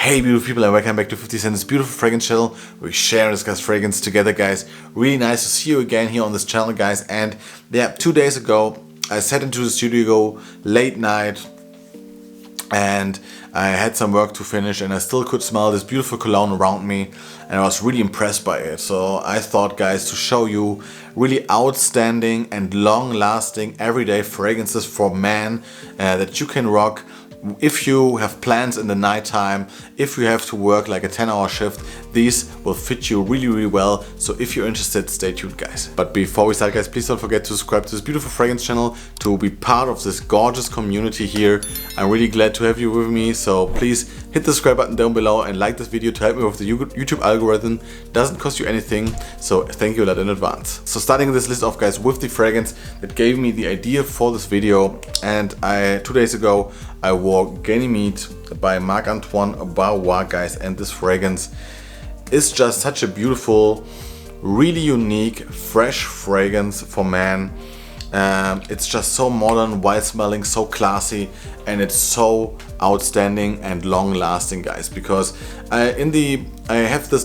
Hey beautiful people, and welcome back to 50 Cent's beautiful fragrance channel. We share and discuss fragrance together, guys. Really nice to see you again here on this channel, guys. And yeah, 2 days ago I sat into the studio late night and I had some work to finish, and I still could smell this beautiful cologne around me, and I was really impressed by it. So I thought, guys, to show you really outstanding and long-lasting everyday fragrances for men that you can rock if you have plans in the nighttime, if you have to work like a 10-hour shift. These will fit you really well. So if you're interested, stay tuned, guys. But before we start, guys, please don't forget to subscribe to this beautiful fragrance channel to be part of this gorgeous community here. I'm really glad to have you with me, so please hit the subscribe button down below and like this video to help me with the YouTube algorithm. Doesn't cost you anything, so thank you a lot in advance. So starting this list off, guys, with the fragrance that gave me the idea for this video, and 2 days ago I wore Ganymede by Marc Antoine Barrois, guys, and this fragrance is just such a beautiful, really unique, fresh fragrance for men. It's just so modern while smelling so classy, and it's so outstanding and long lasting, guys, because I have this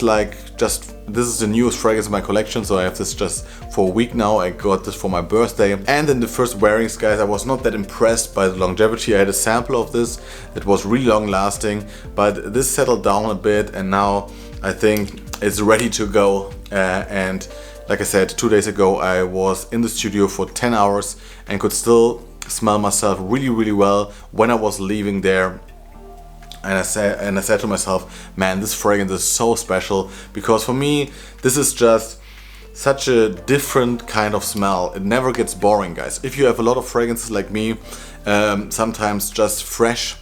this is the newest fragrance in my collection, so I have this just for a week now. I got this for my birthday, and in the first wearings, guys, I was not that impressed by the longevity. I had a sample of this that was really long lasting, but this settled down a bit, and now I think it's ready to go. And like I said, 2 days ago I was in the studio for 10 hours and could still smell myself really well when I was leaving there. And I said to myself, man, this fragrance is so special, because for me this is just such a different kind of smell. It never gets boring, guys. If you have a lot of fragrances like me, sometimes just fresh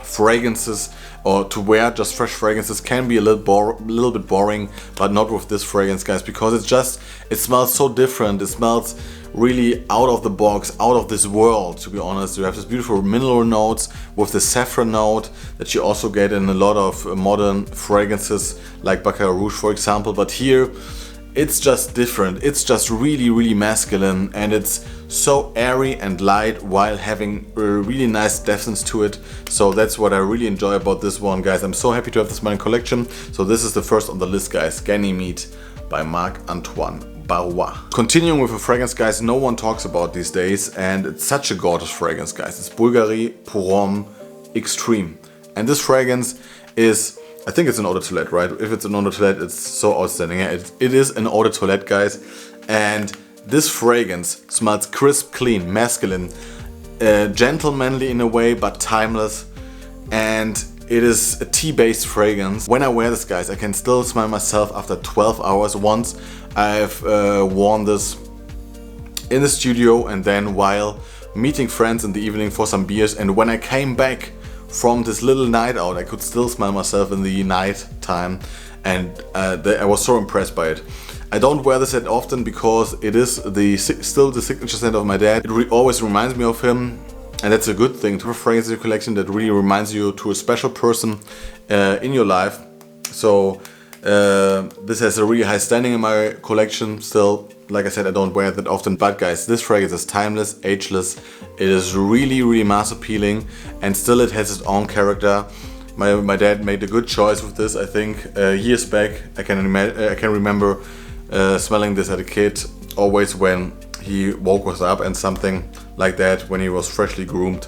fragrances, or to wear just fresh fragrances, can be a little bit boring, but not with this fragrance, guys, because it smells so different. It smells really out of the box, out of this world, to be honest. You have this beautiful mineral notes with the saffron note that you also get in a lot of modern fragrances like Baccarat Rouge, for example, but here it's just different. It's just really masculine, and it's so airy and light while having a really nice depth to it. So that's what I really enjoy about this one, guys. I'm so happy to have this in my collection. So this is the first on the list, guys, Ganymede by Marc Antoine Barrois. Continuing with a fragrance, guys, no one talks about these days, and it's such a gorgeous fragrance, guys. It's Bvlgari Homme Extreme, and this fragrance is, I think it's an eau de toilette, right? If it's an eau de toilette, it's so outstanding. Yeah, it is an eau de toilette, guys. And this fragrance smells crisp, clean, masculine, gentlemanly in a way, but timeless. And it is a tea-based fragrance. When I wear this, guys, I can still smell myself after 12 hours. Once I've worn this in the studio, and then while meeting friends in the evening for some beers. And when I came back from this little night out, I could still smell myself in the night time, and I was so impressed by it. I don't wear this that often because it is still the signature scent of my dad. It always reminds me of him, and that's a good thing to have a fragrance in your collection that really reminds you to a special person in your life. So this has a really high standing in my collection still. Like I said, I don't wear it that often, but guys, this fragrance is timeless, ageless. It is really mass appealing, and still it has its own character. My dad made a good choice with this, I think, years back. I can remember smelling this as a kid, always when he woke us up and something like that, when he was freshly groomed.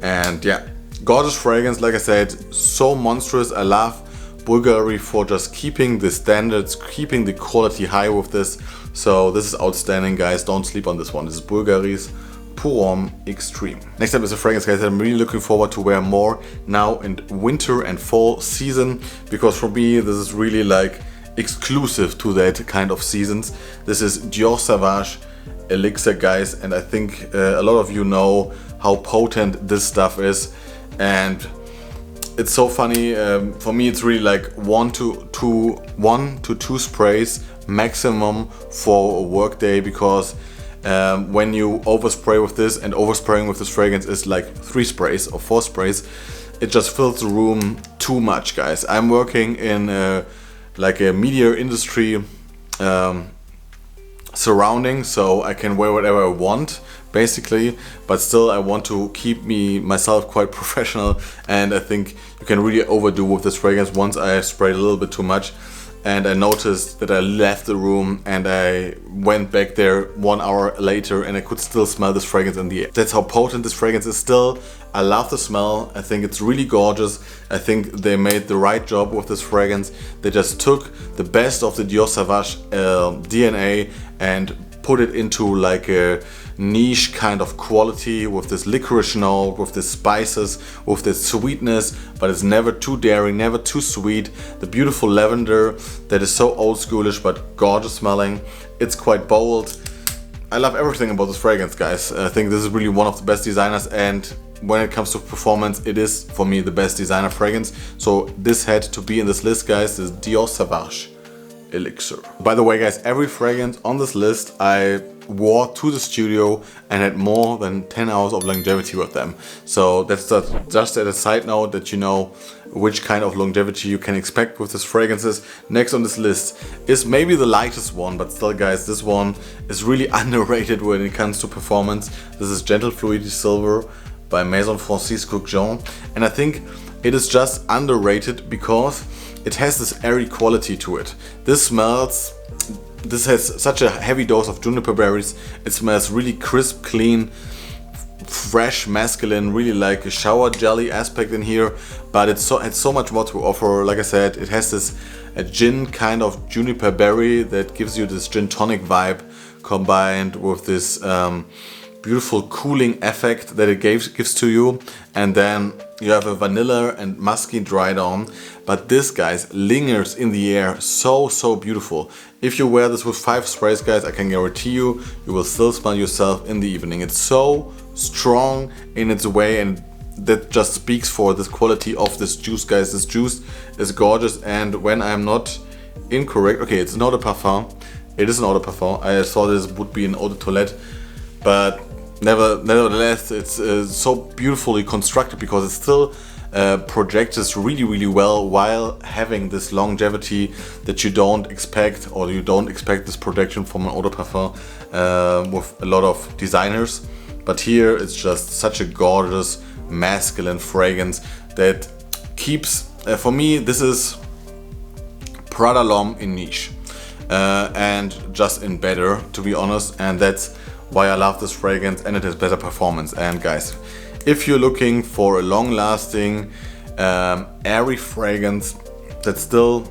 And yeah, gorgeous fragrance, like I said, so monstrous. I love Bvlgari for just keeping the standards, keeping the quality high with this. So this is outstanding, guys. Don't sleep on this one. This is Bvlgari's Homme Extreme. Next up is a fragrance, guys, that I'm really looking forward to wear more now in winter and fall season, because for me this is really like exclusive to that kind of seasons. This is Dior Sauvage Elixir, guys, and I think a lot of you know how potent this stuff is, and it's so funny. For me, it's really like 1 to 2 sprays maximum for a work day, because when you overspray with this, and overspraying with this fragrance is like 3 sprays or 4 sprays, it just fills the room too much, guys. I'm working in like a media industry surrounding, so I can wear whatever I want basically, but still I want to keep myself quite professional, and I think you can really overdo with this fragrance. Once I sprayed a little bit too much and I noticed that I left the room and I went back there 1 hour later and I could still smell this fragrance in the air. That's how potent this fragrance is still. I love the smell. I think it's really gorgeous. I think they made the right job with this fragrance. They just took the best of the Dior Sauvage DNA and put it into like a niche kind of quality with this licorice note, with the spices, with the sweetness, but it's never too daring, never too sweet. The beautiful lavender that is so old schoolish but gorgeous smelling. It's quite bold. I love everything about this fragrance, guys. I think this is really one of the best designers, and when it comes to performance, it is for me the best designer fragrance. So this had to be in this list, guys. This is Dior Sauvage Elixir. By the way, guys, every fragrance on this list I wore to the studio and had more than 10 hours of longevity with them. So that's just as a side note, that you know which kind of longevity you can expect with these fragrances. Next on this list is maybe the lightest one, but still, guys, this one is really underrated when it comes to performance. This is Gentle Fluidity Silver by Maison Francis Kurkdjian, and I think it is just underrated because it has this airy quality to it. This has such a heavy dose of juniper berries. It smells really crisp, clean, fresh, masculine, really like a shower jelly aspect in here, but it's so much more to offer. Like I said, it has this a gin kind of juniper berry that gives you this gin tonic vibe combined with this beautiful cooling effect that it gives to you, and then you have a vanilla and musky dry down, but this, guys, lingers in the air so beautiful. If you wear this with 5 sprays, guys, I can guarantee you will still smell yourself in the evening. It's so strong in its way, and that just speaks for this quality of this juice, guys. This juice is gorgeous, and when I'm not incorrect, okay, it's not a parfum, it is an eau de parfum. I thought this would be an eau de toilette, but nevertheless, it's so beautifully constructed because it still projects really well while having this longevity that you don't expect, or you don't expect this projection from an eau de parfum with a lot of designers. But here it's just such a gorgeous masculine fragrance that keeps, for me, this is Prada L'Homme in niche and just in better, to be honest, and that's why I love this fragrance, and it has better performance. And guys, if you're looking for a long-lasting, airy fragrance that still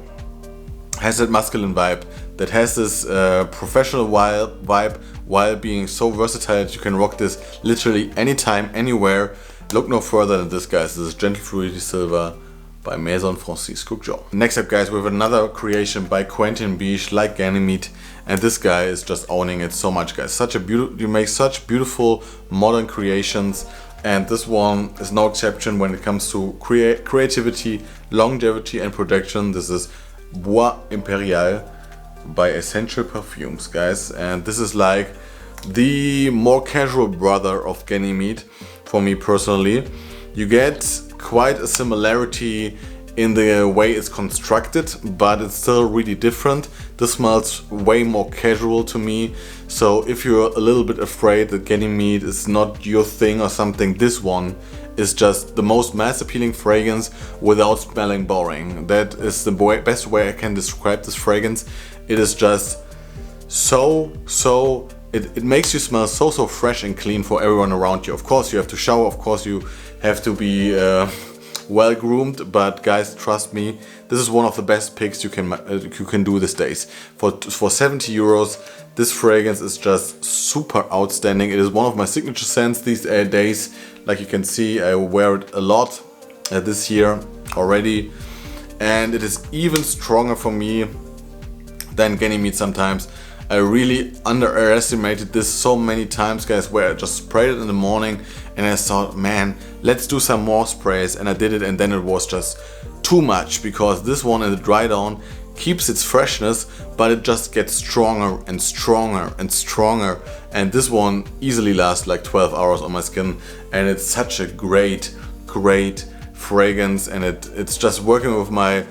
has that masculine vibe, that has this professional vibe while being so versatile that you can rock this literally anytime, anywhere, look no further than this, guys. This is Gentle Fluidity Silver by Maison Francis Kurkdjian. Next up, guys, we have another creation by Quentin Biche, like Ganymede, and this guy is just owning it so much, guys. You make such beautiful modern creations, and this one is no exception when it comes to creativity, longevity, and projection. This is Bois Imperial by Essential Parfums, guys, and this is like the more casual brother of Ganymede for me personally. You get quite a similarity in the way it's constructed, but it's still really different. This smells way more casual to me, so if you're a little bit afraid that Ganymede is not your thing or something, this one is just the most mass appealing fragrance without smelling boring. That is the best way I can describe this fragrance. It is just it makes you smell so fresh and clean for everyone around you. Of course you have to shower, of course you have to be well groomed, but guys, trust me, this is one of the best picks you can do these days. For 70 euros, this fragrance is just super outstanding. It is one of my signature scents these days. Like you can see, I wear it a lot this year already, and it is even stronger for me than Ganymede sometimes. I really underestimated this so many times, guys, where I just sprayed it in the morning and I thought, man, let's do some more sprays, and I did it, and then it was just too much, because this one in the dry down keeps its freshness, but it just gets stronger and stronger and stronger, and this one easily lasts like 12 hours on my skin, and it's such a great fragrance, and it's just working with my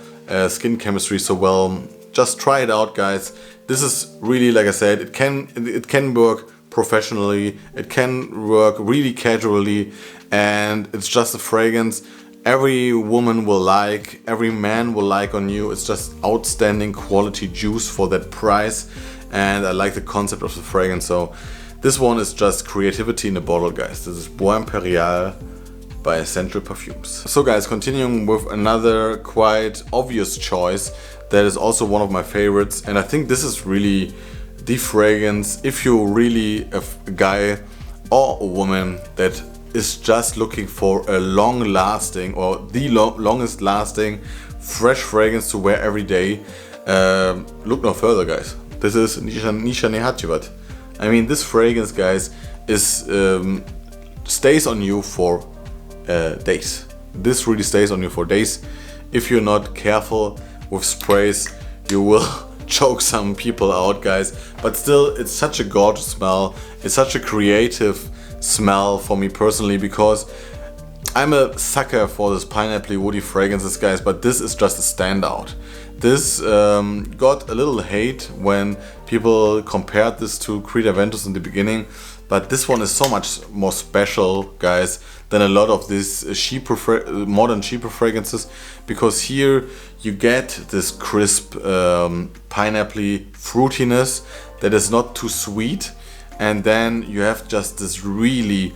skin chemistry so well. just try it out, guys. This is really, like I said, it can work professionally, it can work really casually, and it's just a fragrance every woman will like, every man will like on you. It's just outstanding quality juice for that price, and I like the concept of the fragrance. So this one is just creativity in a bottle, guys. This is Bois Imperial by Essential Parfums. So guys, continuing with another quite obvious choice that is also one of my favorites, and I think this is really the fragrance if you're really a guy or a woman that is just looking for a long-lasting or the longest lasting fresh fragrance to wear every day. Look no further, guys. This is Nishane Hacivat. I mean, this fragrance, guys, is stays on you for days. This really stays on you for days. If you're not careful with sprays, you will choke some people out, guys. But still, it's such a gorgeous smell. It's such a creative smell for me personally, because I'm a sucker for this pineapple woody fragrances, guys, but this is just a standout. This got a little hate when people compared this to Creed Aventus in the beginning, but this one is so much more special, guys, than a lot of these modern cheaper fragrances, because here you get this crisp pineapple fruitiness that is not too sweet, and then you have just this really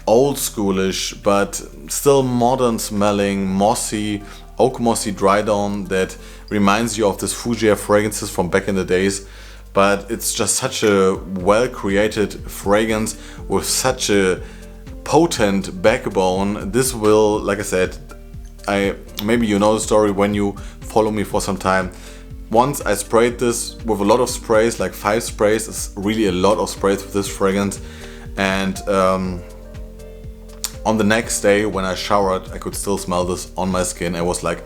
old schoolish but still modern smelling mossy, oak mossy dry down that reminds you of this Fougere fragrances from back in the days. But it's just such a well created fragrance with such a potent backbone. This will, like I said, maybe you know the story when you follow me for some time. Once I sprayed this with a lot of sprays, like 5 sprays. It's really a lot of sprays with this fragrance, and on the next day when I showered, I could still smell this on my skin. I was like,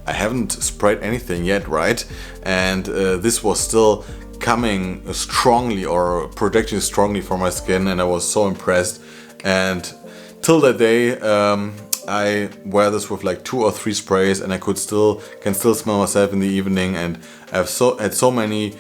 I haven't sprayed anything yet, right? And this was still coming strongly or projecting strongly from my skin, and I was so impressed. And till that day, I wear this with like 2 or 3 sprays, and I can still smell myself in the evening. And I've had so many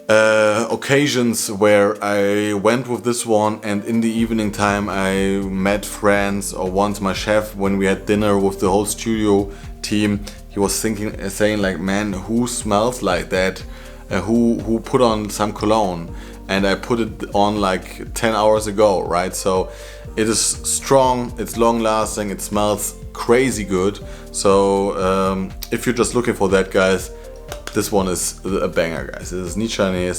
occasions where I went with this one, and in the evening time I met friends, or once my chef, when we had dinner with the whole studio team, he was saying like, man, who smells like that? Who put on some cologne? And I put it on like 10 hours ago, right? So it is strong, it's long lasting, it smells crazy good. So if you're just looking for that, guys, this one is a banger, guys. This is Nishane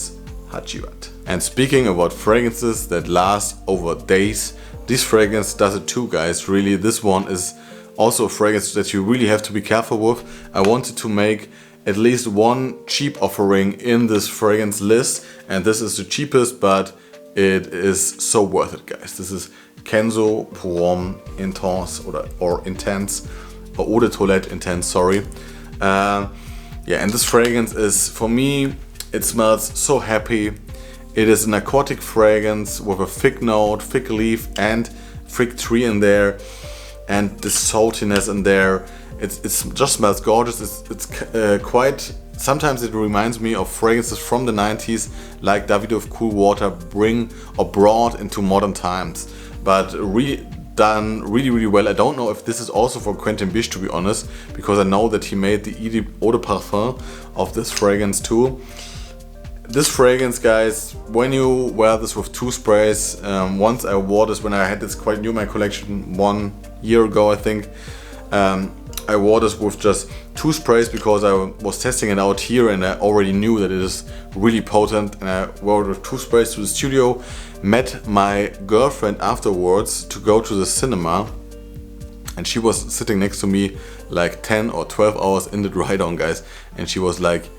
Hacivat. And speaking about fragrances that last over days, this fragrance does it too, guys. Really, this one is also a fragrance that you really have to be careful with. I wanted to make at least one cheap offering in this fragrance list, and this is the cheapest, but it is so worth it, guys. This is Kenzo Homme Intense or Intense, or Eau de Toilette Intense, sorry. Yeah, and this fragrance is, for me, it smells so happy. It is an aquatic fragrance with a fig note, fig leaf and fig tree in there, and the saltiness in there. It just smells gorgeous. It's quite, sometimes it reminds me of fragrances from the 90s, like Davidoff of Cool Water brought into modern times, but done really well. I don't know if this is also for Quentin Bisch, to be honest, because I know that he made the eau de parfum of this fragrance too. This fragrance, guys, when you wear this with 2 sprays, once I wore this when I had this quite new in my collection 1 year ago, I think. I wore this with just 2 sprays because I was testing it out here, and I already knew that it is really potent, and I wore it with 2 sprays to the studio. Met my girlfriend afterwards to go to the cinema, and she was sitting next to me like 10 or 12 hours in the dry down, guys, and she was like,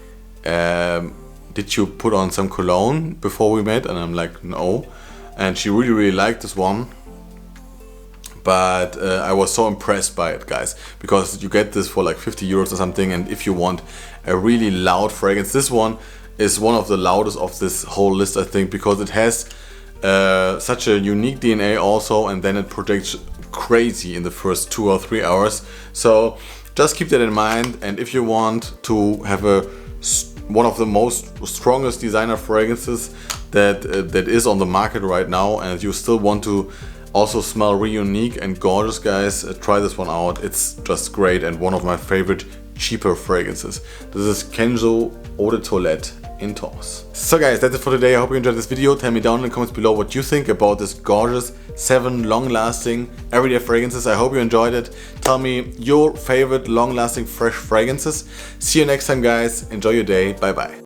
did you put on some cologne before we met? And I'm like, no. And she really liked this one. But I was so impressed by it, guys, because you get this for like 50 euros or something. And if you want a really loud fragrance, this one is one of the loudest of this whole list, I think, because it has such a unique DNA also, and then it projects crazy in the first 2 or 3 hours. So just keep that in mind. And if you want to have a one of the most strongest designer fragrances that is on the market right now, and you still want to also smell really unique and gorgeous, guys, try this one out. It's just great and one of my favorite cheaper fragrances. This is Kenzo Eau de Toilette in Tours. So guys, that's it for today. I hope you enjoyed this video. Tell me down in the comments below what you think about this gorgeous 7 long-lasting everyday fragrances. I hope you enjoyed it. Tell me your favorite long-lasting fresh fragrances. See you next time, guys. Enjoy your day. Bye bye.